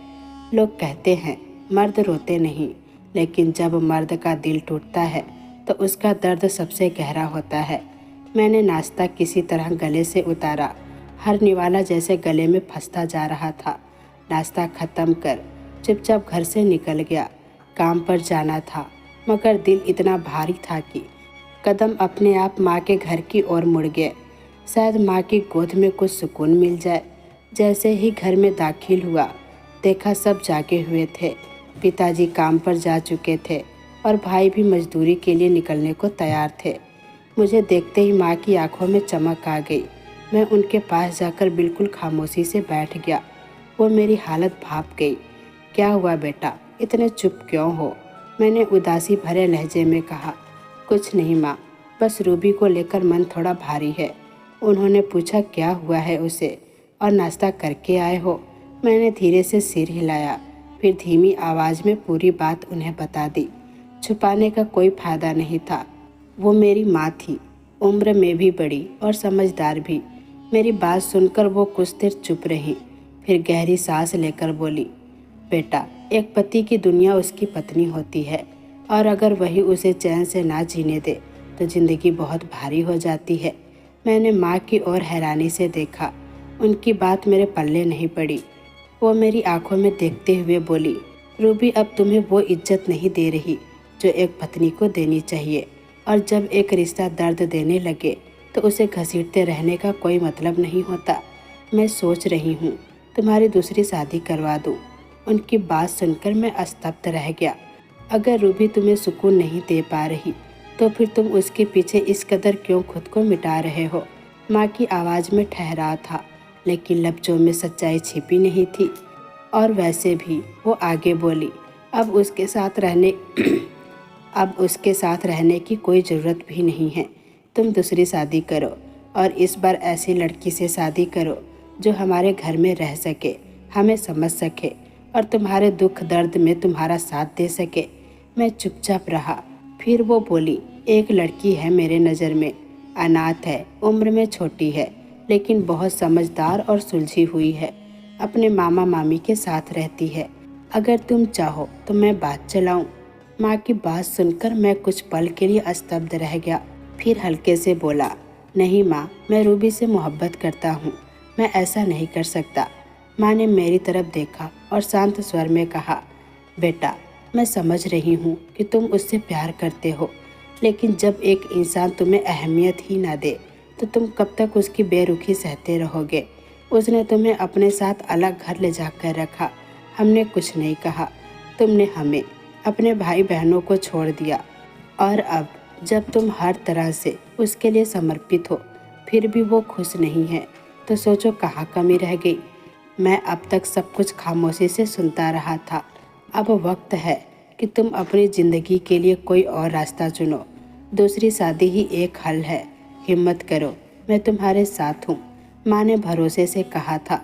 लोग कहते हैं मर्द रोते नहीं, लेकिन जब मर्द का दिल टूटता है तो उसका दर्द सबसे गहरा होता है। मैंने नाश्ता किसी तरह गले से उतारा। हर निवाला जैसे गले में फंसता जा रहा था। नाश्ता ख़त्म कर चुपचाप घर से निकल गया। काम पर जाना था, मगर दिल इतना भारी था कि कदम अपने आप माँ के घर की ओर मुड़ गए। शायद माँ की गोद में कुछ सुकून मिल जाए। जैसे ही घर में दाखिल हुआ, देखा सब जागे हुए थे। पिताजी काम पर जा चुके थे और भाई भी मजदूरी के लिए निकलने को तैयार थे। मुझे देखते ही माँ की आंखों में चमक आ गई। मैं उनके पास जाकर बिल्कुल खामोशी से बैठ गया। वो मेरी हालत भाप गई। क्या हुआ बेटा, इतने चुप क्यों हो? मैंने उदासी भरे लहजे में कहा। कुछ नहीं माँ, बस रूबी को लेकर मन थोड़ा भारी है। उन्होंने पूछा क्या हुआ है उसे, और नाश्ता करके आए हो? मैंने धीरे से सिर हिलाया, फिर धीमी आवाज़ में पूरी बात उन्हें बता दी। छुपाने का कोई फायदा नहीं था। वो मेरी माँ थी, उम्र में भी बड़ी और समझदार भी। मेरी बात सुनकर वो कुछ देर चुप रही, फिर गहरी सांस लेकर बोली, बेटा, एक पति की दुनिया उसकी पत्नी होती है, और अगर वही उसे चैन से ना जीने दे तो ज़िंदगी बहुत भारी हो जाती है। मैंने माँ की ओर हैरानी से देखा। उनकी बात मेरे पल्ले नहीं पड़ी। वो मेरी आंखों में देखते हुए बोली, रूबी, अब तुम्हें वो इज्जत नहीं दे रही जो एक पत्नी को देनी चाहिए, और जब एक रिश्ता दर्द देने लगे तो उसे घसीटते रहने का कोई मतलब नहीं होता। मैं सोच रही हूँ तुम्हारी दूसरी शादी करवा दूँ। उनकी बात सुनकर मैं स्तब्ध रह गया। अगर रूबी तुम्हें सुकून नहीं दे पा रही तो फिर तुम उसके पीछे इस कदर क्यों खुद को मिटा रहे हो? माँ की आवाज़ में ठहराव था, लेकिन लफ्ज़ों में सच्चाई छिपी नहीं थी। और वैसे भी वो आगे बोली, अब उसके साथ रहने की कोई ज़रूरत भी नहीं है। तुम दूसरी शादी करो, और इस बार ऐसी लड़की से शादी करो जो हमारे घर में रह सके, हमें समझ सके और तुम्हारे दुख दर्द में तुम्हारा साथ दे सके। मैं चुपचाप रहा। फिर वो बोली, एक लड़की है मेरे नज़र में, अनाथ है, उम्र में छोटी है, लेकिन बहुत समझदार और सुलझी हुई है। अपने मामा मामी के साथ रहती है। अगर तुम चाहो तो मैं बात चलाऊं। माँ की बात सुनकर मैं कुछ पल के लिए स्तब्ध रह गया। फिर हल्के से बोला, नहीं माँ, मैं रूबी से मोहब्बत करता हूँ, मैं ऐसा नहीं कर सकता। माँ ने मेरी तरफ देखा और शांत स्वर में कहा, बेटा, मैं समझ रही हूँ कि तुम उससे प्यार करते हो, लेकिन जब एक इंसान तुम्हें अहमियत ही ना दे तो तुम कब तक उसकी बेरुखी सहते रहोगे। उसने तुम्हें अपने साथ अलग घर ले जाकर रखा, हमने कुछ नहीं कहा। तुमने हमें, अपने भाई बहनों को छोड़ दिया, और अब जब तुम हर तरह से उसके लिए समर्पित हो फिर भी वो खुश नहीं है, तो सोचो कहाँ कमी रह गई। मैं अब तक सब कुछ खामोशी से सुनता रहा था। अब वक्त है कि तुम अपनी ज़िंदगी के लिए कोई और रास्ता चुनो। दूसरी शादी ही एक हल है। हिम्मत करो, मैं तुम्हारे साथ हूँ, माँ ने भरोसे से कहा था।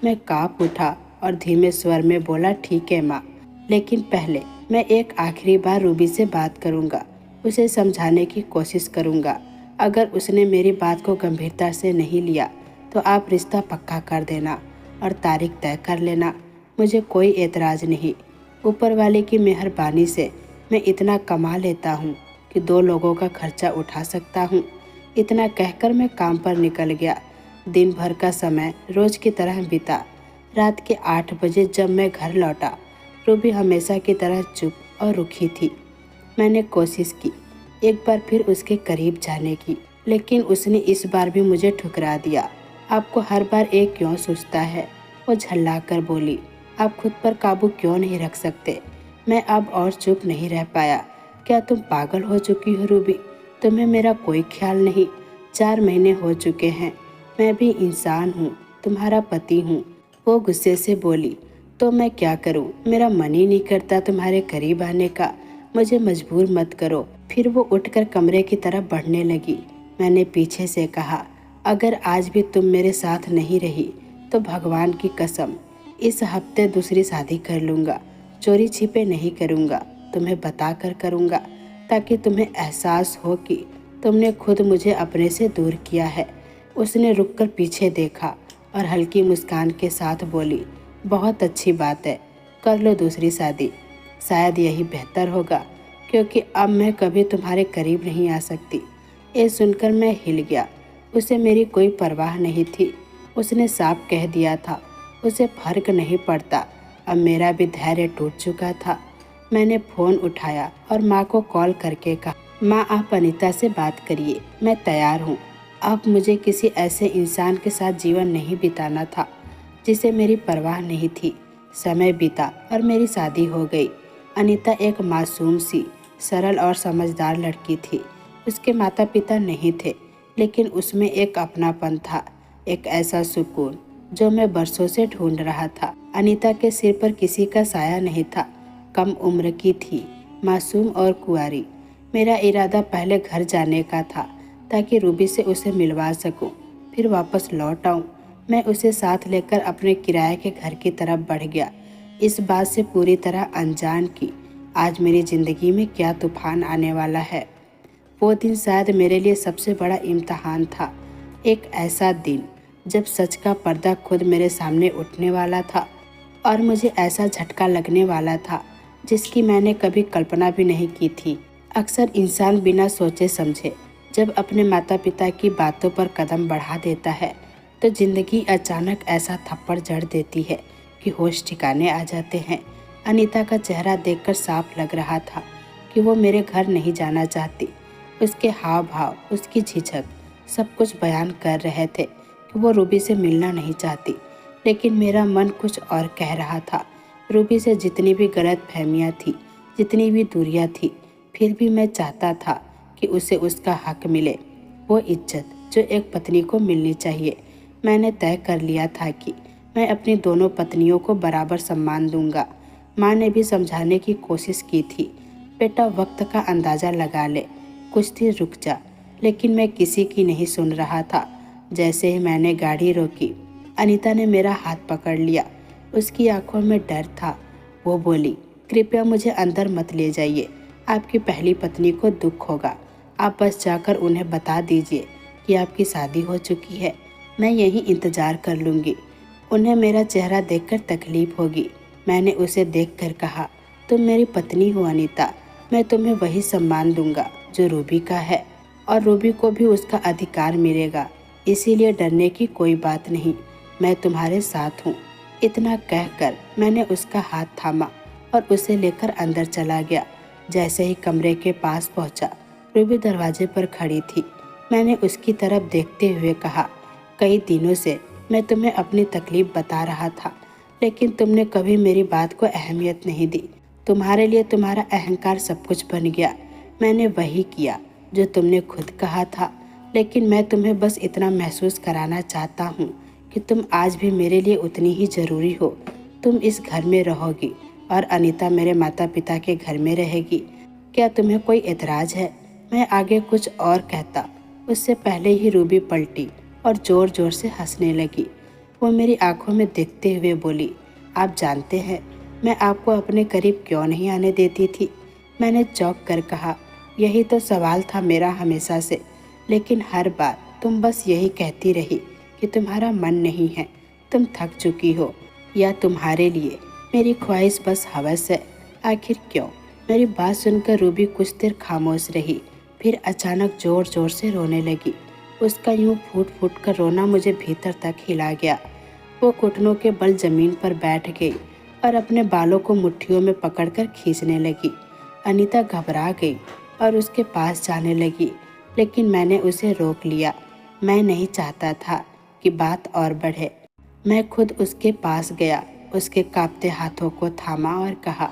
मैं काँप उठा और धीमे स्वर में बोला, ठीक है माँ, लेकिन पहले मैं एक आखिरी बार रूबी से बात करूँगा, उसे समझाने की कोशिश करूँगा। अगर उसने मेरी बात को गंभीरता से नहीं लिया तो आप रिश्ता पक्का कर देना और तारीख तय कर लेना, मुझे कोई एतराज़ नहीं। ऊपर वाले की मेहरबानी से मैं इतना कमा लेता हूँ कि 2 लोगों का खर्चा उठा सकता हूँ। इतना कहकर मैं काम पर निकल गया। दिन भर का समय रोज की तरह बीता। रात के 8 बजे जब मैं घर लौटा, रूबी हमेशा की तरह चुप और रुखी थी। मैंने कोशिश की एक बार फिर उसके करीब जाने की, लेकिन उसने इस बार भी मुझे ठुकरा दिया। आपको हर बार एक क्यों सोचता है, वो झल्ला कर बोली। आप खुद पर काबू क्यों नहीं रख सकते। मैं अब और चुप नहीं रह पाया। क्या तुम पागल हो चुकी हो रूबी? तुम्हें मेरा कोई ख्याल नहीं। 4 महीने हो चुके हैं, मैं भी इंसान हूँ, तुम्हारा पति हूँ। वो गुस्से से बोली, तो मैं क्या करूँ, मेरा मन ही नहीं करता तुम्हारे करीब आने का, मुझे मजबूर मत करो। फिर वो उठकर कमरे की तरफ बढ़ने लगी। मैंने पीछे से कहा, अगर आज भी तुम मेरे साथ नहीं रही तो भगवान की कसम इस हफ्ते दूसरी शादी कर लूँगा। चोरी छिपे नहीं करूँगा, तुम्हें बता कर करूँगा, ताकि तुम्हें एहसास हो कि तुमने खुद मुझे अपने से दूर किया है। उसने रुककर पीछे देखा और हल्की मुस्कान के साथ बोली, बहुत अच्छी बात है, कर लो दूसरी शादी। शायद यही बेहतर होगा, क्योंकि अब मैं कभी तुम्हारे करीब नहीं आ सकती। ये सुनकर मैं हिल गया। उसे मेरी कोई परवाह नहीं थी। उसने साफ कह दिया था, उसे फर्क नहीं पड़ता। अब मेरा भी धैर्य टूट चुका था। मैंने फ़ोन उठाया और माँ को कॉल करके कहा, माँ आप अनीता से बात करिए, मैं तैयार हूँ। अब मुझे किसी ऐसे इंसान के साथ जीवन नहीं बिताना था जिसे मेरी परवाह नहीं थी। समय बीता और मेरी शादी हो गई। अनीता एक मासूम सी, सरल और समझदार लड़की थी। उसके माता पिता नहीं थे, लेकिन उसमें एक अपनापन था, एक ऐसा सुकून जो मैं बरसों से ढूंढ रहा था। अनीता के सिर पर किसी का साया नहीं था। कम उम्र की थी, मासूम और कुंवारी। मेरा इरादा पहले घर जाने का था, ताकि रूबी से उसे मिलवा सकूं, फिर वापस लौट आऊं। मैं उसे साथ लेकर अपने किराए के घर की तरफ बढ़ गया, इस बात से पूरी तरह अनजान कि आज मेरी ज़िंदगी में क्या तूफान आने वाला है। वो दिन शायद मेरे लिए सबसे बड़ा इम्तहान था। एक ऐसा दिन जब सच का पर्दा खुद मेरे सामने उठने वाला था और मुझे ऐसा झटका लगने वाला था जिसकी मैंने कभी कल्पना भी नहीं की थी। अक्सर इंसान बिना सोचे समझे जब अपने माता पिता की बातों पर कदम बढ़ा देता है तो ज़िंदगी अचानक ऐसा थप्पड़ जड़ देती है कि होश ठिकाने आ जाते हैं। अनीता का चेहरा देखकर साफ लग रहा था कि वो मेरे घर नहीं जाना चाहती। उसके हाव भाव, उसकी झिझक सब कुछ बयान कर रहे थे कि वो रूबी से मिलना नहीं चाहती। लेकिन मेरा मन कुछ और कह रहा था। रूबी से जितनी भी गलत फहमियाँ थी, जितनी भी दूरियाँ थी, फिर भी मैं चाहता था कि उसे उसका हक मिले, वो इज्जत जो एक पत्नी को मिलनी चाहिए। मैंने तय कर लिया था कि मैं अपनी दोनों पत्नियों को बराबर सम्मान दूंगा। माँ ने भी समझाने की कोशिश की थी, बेटा वक्त का अंदाज़ा लगा ले, कुछ देर रुक जा, लेकिन मैं किसी की नहीं सुन रहा था। जैसे ही मैंने गाड़ी रोकी, अनीता ने मेरा हाथ पकड़ लिया। उसकी आंखों में डर था। वो बोली, कृपया मुझे अंदर मत ले जाइए, आपकी पहली पत्नी को दुख होगा। आप बस जाकर उन्हें बता दीजिए कि आपकी शादी हो चुकी है, मैं यहीं इंतज़ार कर लूँगी। उन्हें मेरा चेहरा देखकर तकलीफ होगी। मैंने उसे देखकर कहा, तुम मेरी पत्नी हो अनीता, मैं तुम्हें वही सम्मान दूंगा जो रूबी का है। और रूबी को भी उसका अधिकार मिलेगा, इसीलिए डरने की कोई बात नहीं, मैं तुम्हारे साथ हूँ। इतना कहकर मैंने उसका हाथ थामा और उसे लेकर अंदर चला गया। जैसे ही कमरे के पास पहुंचा, रूबी दरवाजे पर खड़ी थी। मैंने उसकी तरफ देखते हुए कहा, कई दिनों से मैं तुम्हें अपनी तकलीफ बता रहा था, लेकिन तुमने कभी मेरी बात को अहमियत नहीं दी। तुम्हारे लिए तुम्हारा अहंकार सब कुछ बन गया। मैंने वही किया जो तुमने खुद कहा था, लेकिन मैं तुम्हें बस इतना महसूस कराना चाहता हूँ कि तुम आज भी मेरे लिए उतनी ही ज़रूरी हो। तुम इस घर में रहोगी और अनीता मेरे माता पिता के घर में रहेगी। क्या तुम्हें कोई एतराज़ है? मैं आगे कुछ और कहता, उससे पहले ही रूबी पलटी और ज़ोर ज़ोर से हंसने लगी। वो मेरी आंखों में देखते हुए बोली, आप जानते हैं मैं आपको अपने करीब क्यों नहीं आने देती थी? मैंने चौंक कर कहा, यही तो सवाल था मेरा हमेशा से, लेकिन हर बार तुम बस यही कहती रही कि तुम्हारा मन नहीं है, तुम थक चुकी हो, या तुम्हारे लिए मेरी ख्वाहिश बस हवस है। आखिर क्यों? मेरी बात सुनकर रूबी कुछ देर खामोश रही, फिर अचानक ज़ोर ज़ोर से रोने लगी। उसका यूं फूट फूट कर रोना मुझे भीतर तक हिला गया। वो घुटनों के बल जमीन पर बैठ गई और अपने बालों को मुट्ठियों में पकड़कर खींचने लगी। अनीता घबरा गई और उसके पास जाने लगी, लेकिन मैंने उसे रोक लिया। मैं नहीं चाहता था कि बात और बढ़े। मैं खुद उसके पास गया, उसके कांपते हाथों को थामा और कहा,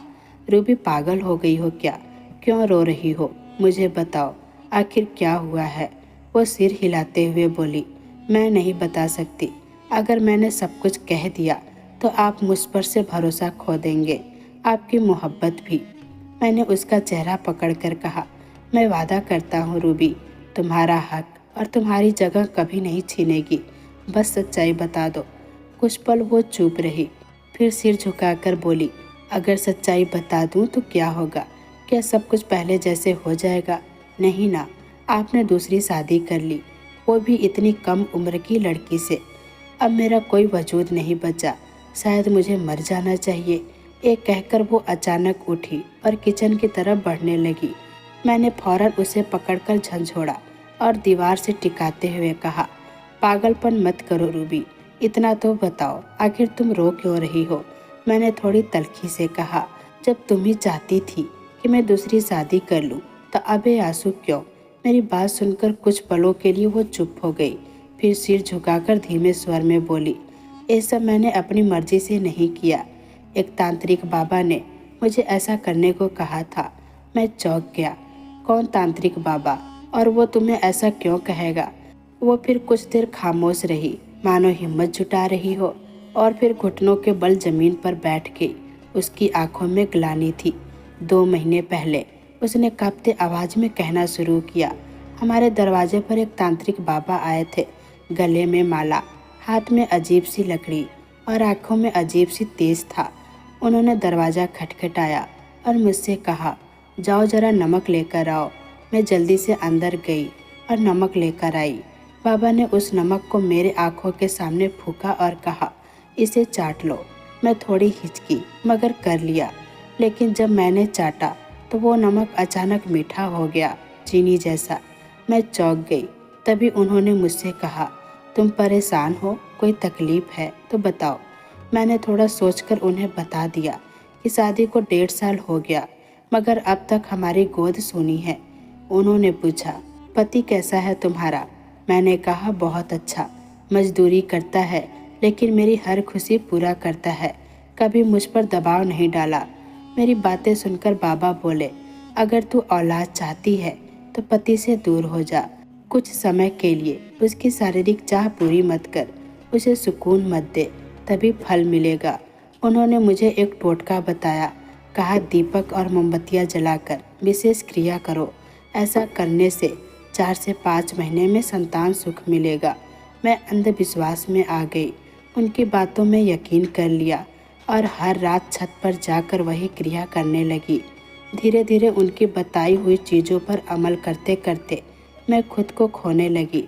रूबी पागल हो गई हो क्या? क्यों रो रही हो? मुझे बताओ, आखिर क्या हुआ है? वो सिर हिलाते हुए बोली, मैं नहीं बता सकती। अगर मैंने सब कुछ कह दिया तो आप मुझ पर से भरोसा खो देंगे, आपकी मोहब्बत भी। मैंने उसका चेहरा पकड़कर कहा, मैं वादा करता हूँ रूबी, तुम्हारा हक और तुम्हारी जगह कभी नहीं छीनेगी। बस सच्चाई बता दो। कुछ पल वो चुप रही, फिर सिर झुकाकर बोली, अगर सच्चाई बता दूं तो क्या होगा? क्या सब कुछ पहले जैसे हो जाएगा? नहीं ना, आपने दूसरी शादी कर ली, वो भी इतनी कम उम्र की लड़की से। अब मेरा कोई वजूद नहीं बचा, शायद मुझे मर जाना चाहिए। एक कहकर वो अचानक उठी और किचन की तरफ बढ़ने लगी। मैंने फौरन उसे पकड़कर झंझोड़ा और दीवार से टिकाते हुए कहा, पागलपन मत करो रूबी, इतना तो बताओ, आखिर तुम रो क्यों रही हो? मैंने थोड़ी तल्खी से कहा, जब तुम ही चाहती थी कि मैं दूसरी शादी कर लूं, तो अब ये आंसू क्यों? मेरी बात सुनकर कुछ पलों के लिए वो चुप हो गई, फिर सिर झुकाकर धीमे स्वर में बोली, ये सब मैंने अपनी मर्जी से नहीं किया। एक तांत्रिक बाबा ने मुझे ऐसा करने को कहा था। मैं चौंक गया। कौन तांत्रिक बाबा? और वो तुम्हें ऐसा क्यों कहेगा? वो फिर कुछ देर खामोश रही, मानो हिम्मत जुटा रही हो, और फिर घुटनों के बल जमीन पर बैठ गई। उसकी आंखों में ग्लानि थी। 2 महीने पहले उसने कांपते आवाज में कहना शुरू किया, हमारे दरवाजे पर एक तांत्रिक बाबा आए थे, गले में माला, हाथ में अजीब सी लकड़ी और आंखों में अजीब सी तेज था। उन्होंने दरवाज़ा खटखटाया और मुझसे कहा, जाओ जरा नमक लेकर आओ। मैं जल्दी से अंदर गई और नमक लेकर आई। बाबा ने उस नमक को मेरे आंखों के सामने फूंका और कहा, इसे चाट लो। मैं थोड़ी हिचकी, मगर कर लिया। लेकिन जब मैंने चाटा तो वो नमक अचानक मीठा हो गया, चीनी जैसा। मैं चौंक गई। तभी उन्होंने मुझसे कहा, तुम परेशान हो? कोई तकलीफ है तो बताओ। मैंने थोड़ा सोचकर उन्हें बता दिया कि शादी को 1.5 साल हो गया, मगर अब तक हमारी गोद सूनी है। उन्होंने पूछा, पति कैसा है तुम्हारा? मैंने कहा, बहुत अच्छा, मजदूरी करता है, लेकिन मेरी हर खुशी पूरा करता है, कभी मुझ पर दबाव नहीं डाला। मेरी बातें सुनकर बाबा बोले, अगर तू औलाद चाहती है तो पति से दूर हो जा। कुछ समय के लिए उसकी शारीरिक चाह पूरी मत कर, उसे सुकून मत दे, तभी फल मिलेगा। उन्होंने मुझे एक टोटका बताया। कहा, दीपक और मोमबत्तियाँ जलाकर विशेष क्रिया करो। ऐसा करने से 4 से 5 महीने में संतान सुख मिलेगा। मैं अंधविश्वास में आ गई। उनकी बातों में यकीन कर लिया और हर रात छत पर जाकर वही क्रिया करने लगी। धीरे धीरे उनकी बताई हुई चीज़ों पर अमल करते करते मैं खुद को खोने लगी।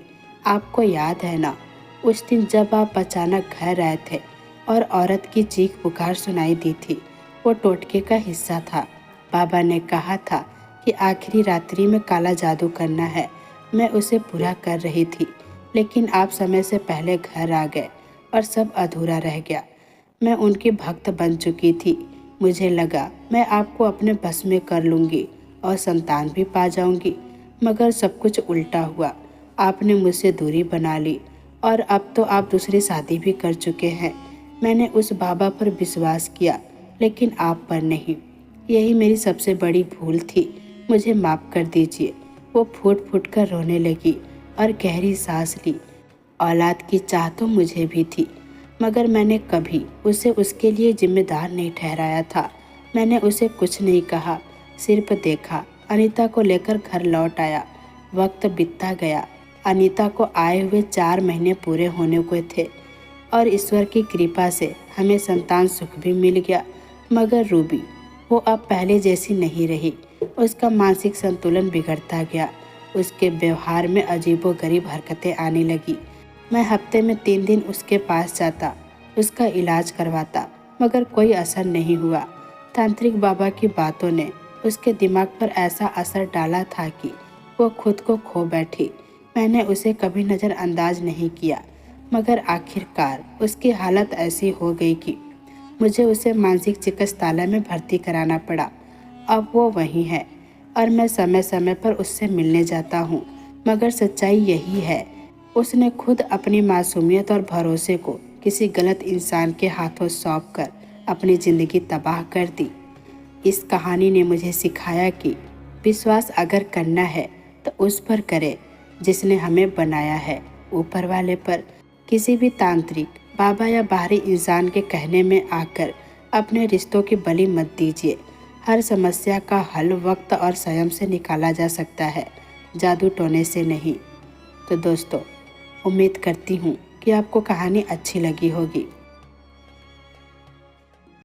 आपको याद है ना, उस दिन जब आप अचानक घर आए थे और औरत की चीख पुकार सुनाई दी थी? वो टोटके का हिस्सा था। बाबा ने कहा था कि आखिरी रात्रि में काला जादू करना है। मैं उसे पूरा कर रही थी, लेकिन आप समय से पहले घर आ गए और सब अधूरा रह गया। मैं उनकी भक्त बन चुकी थी। मुझे लगा मैं आपको अपने बस में कर लूँगी और संतान भी पा जाऊँगी, मगर सब कुछ उल्टा हुआ। आपने मुझसे दूरी बना ली और अब तो आप दूसरी शादी भी कर चुके हैं। मैंने उस बाबा पर विश्वास किया, लेकिन आप पर नहीं। यही मेरी सबसे बड़ी भूल थी। मुझे माफ़ कर दीजिए। वो फूट फूट कर रोने लगी और गहरी सांस ली। औलाद की चाह तो मुझे भी थी, मगर मैंने कभी उसे उसके लिए जिम्मेदार नहीं ठहराया था। मैंने उसे कुछ नहीं कहा, सिर्फ देखा। अनीता को लेकर घर लौट आया। वक्त बीतता गया। अनीता को आए हुए 4 महीने पूरे होने को थे और ईश्वर की कृपा से हमें संतान सुख भी मिल गया। मगर रूबी, वो अब पहले जैसी नहीं रही। उसका मानसिक संतुलन बिगड़ता गया। उसके व्यवहार में अजीबोगरीब हरकतें आने लगी। मैं हफ्ते में 3 दिन उसके पास जाता, उसका इलाज करवाता, मगर कोई असर नहीं हुआ। तांत्रिक बाबा की बातों ने उसके दिमाग पर ऐसा असर डाला था कि वो खुद को खो बैठी। मैंने उसे कभी नज़रअंदाज नहीं किया, मगर आखिरकार उसकी हालत ऐसी हो गई कि मुझे उसे मानसिक चिकित्सालय में भर्ती कराना पड़ा। अब वो वहीं है और मैं समय समय पर उससे मिलने जाता हूँ, मगर सच्चाई यही है, उसने खुद अपनी मासूमियत और भरोसे को किसी गलत इंसान के हाथों सौंप कर अपनी ज़िंदगी तबाह कर दी। इस कहानी ने मुझे सिखाया कि विश्वास अगर करना है तो उस पर करें जिसने हमें बनाया है, ऊपर वाले पर। किसी भी तांत्रिक बाबा या बाहरी इंसान के कहने में आकर अपने रिश्तों की बलि मत दीजिए। हर समस्या का हल वक्त और संयम से निकाला जा सकता है, जादू टोने से नहीं। तो दोस्तों, उम्मीद करती हूँ कि आपको कहानी अच्छी लगी होगी।